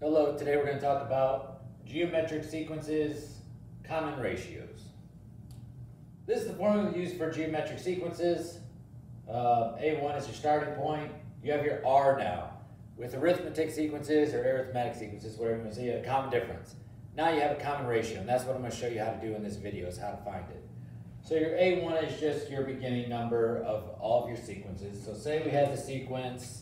Hello, today we're going to talk about geometric sequences, common ratios. This is the formula we use for geometric sequences. A1 is your starting point. You have your R now. With arithmetic sequences or arithmetic sequences, whatever you want to say, you have a common difference. Now you have a common ratio, and that's what I'm going to show you how to do in this video, is how to find it. So your A1 is just your beginning number of all of your sequences. So say we had the sequence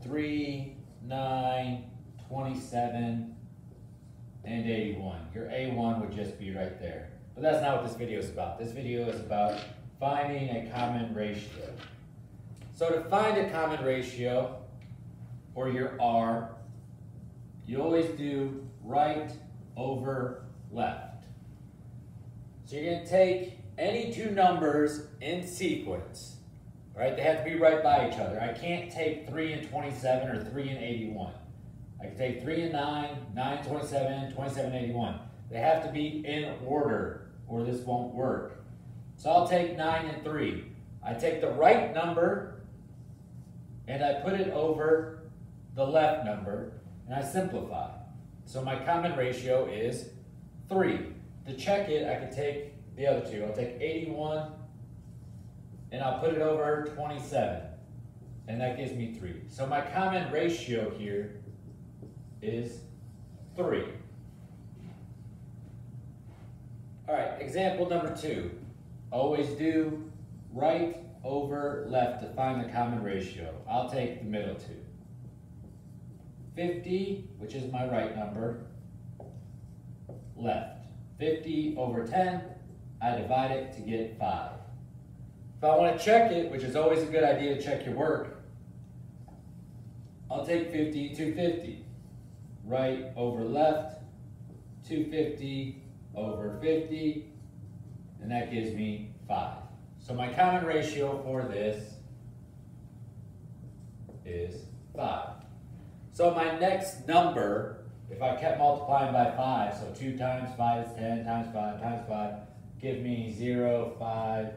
3, 9, 27, and 81. Your A1 would just be right there. But that's not what this video is about. This video is about finding a common ratio. So to find a common ratio, or your R, you always do right over left. So you're going to take any two numbers in sequence. Right? They have to be right by each other. I can't take 3 and 27 or 3 and 81. I can take 3 and 9, 9 and 27, 27 and 81. They have to be in order or this won't work. So I'll take 9 and 3. I take the right number and I put it over the left number and I simplify. So my common ratio is 3. To check it, I can take the other two. I'll take 81 and I'll put it over 27, and that gives me 3. So my common ratio here is 3. All right, example number 2. Always do right over left to find the common ratio. I'll take the middle two. 50, which is my right number, left. 50 over 10, I divide it to get 5. If I want to check it, which is always a good idea to check your work, I'll take 50, 250. Right over left, 250 over 50, and that gives me 5. So my common ratio for this is 5. So my next number, if I kept multiplying by 5, so 2 times 5 is 10, times 5 times 5, give me 0, 5,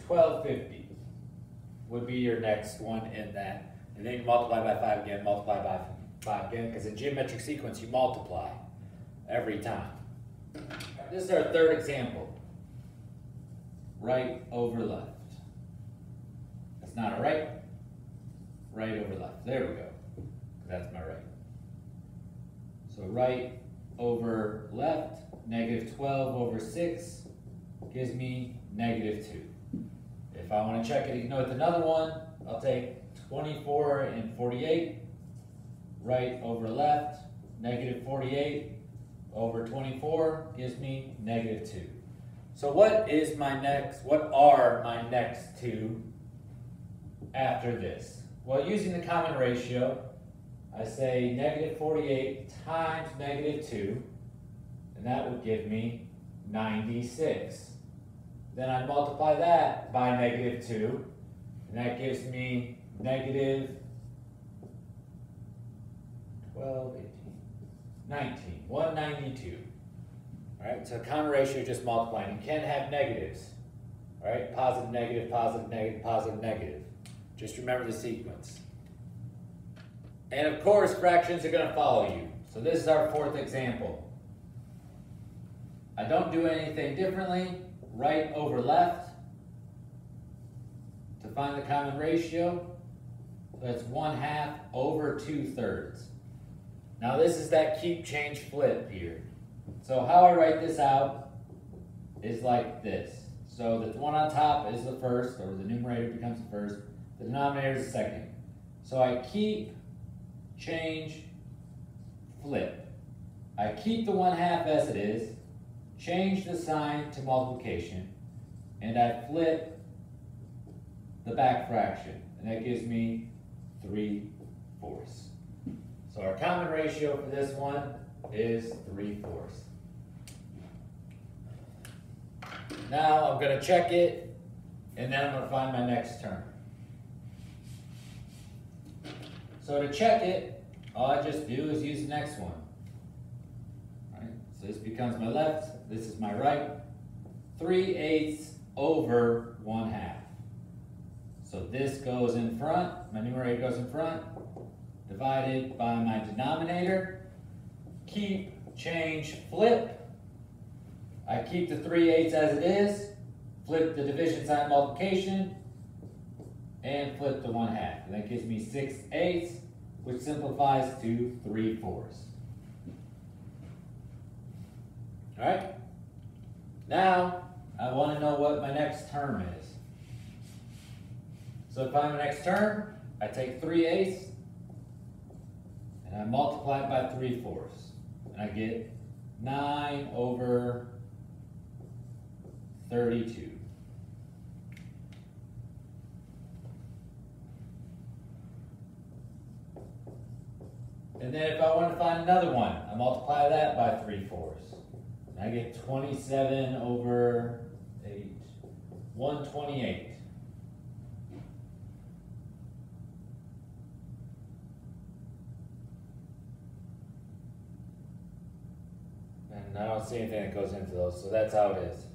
1250 would be your next one in that. And then you multiply by 5 again, multiply by 5 again, because in geometric sequence you multiply every time. This is our third example. Right over left. That's not a right. Right over left. There we go. That's my right. So right over left, negative 12 over 6 gives me negative 2. If I want to check it with another one, I'll take 24 and 48, right over left, negative 48 over 24 gives me negative 2. So what are my next two after this? Well, using the common ratio, I say negative 48 times negative 2, and that would give me 96. Then I multiply that by negative 2, and that gives me negative 12, 18, 19, 192. All right, so common ratio is just multiplying. You can have negatives, all right? Positive, negative, positive, negative, positive, negative. Just remember the sequence. And of course, fractions are going to follow you. So this is our fourth example. I don't do anything differently. Right over left to find the common ratio. That's 1/2 over 2/3. Now this is that keep, change, flip here. So how I write this out is like this. So the one on top is the first, or the numerator becomes the first. The denominator is the second. So I keep, change, flip. I keep the 1/2 as it is. Change the sign to multiplication, and I flip the back fraction, and that gives me 3/4. So our common ratio for this one is 3/4. Now I'm going to check it, and then I'm going to find my next term. So to check it, all I just do is use the next one. So this becomes my left, this is my right. 3/8 over 1/2. So So this goes in front, my numerator goes in front, divided by my denominator. Keep, change, flip. I keep the 3/8 as it is, flip the division sign multiplication, and flip the 1/2. And that gives me 6/8, which simplifies to 3/4. All right? Now, I want to know what my next term is. So to find my next term, I take 3/8 and I multiply it by 3/4. And I get 9/32. And then if I want to find another one, I multiply that by 3/4. And I get 27/8, 128. And I don't see anything that goes into those, so that's how it is.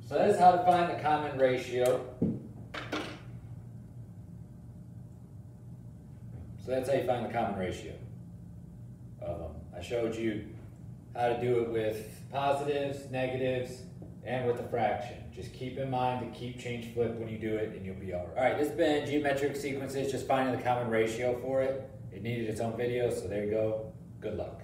So that's how to find the common ratio. So that's how you find the common ratio of them. I showed you how to do it with positives, negatives, and with a fraction. Just keep in mind to keep, change, flip when you do it, and you'll be all right. All right, this has been geometric sequences, just finding the common ratio for it. It needed its own video, so there you go. Good luck.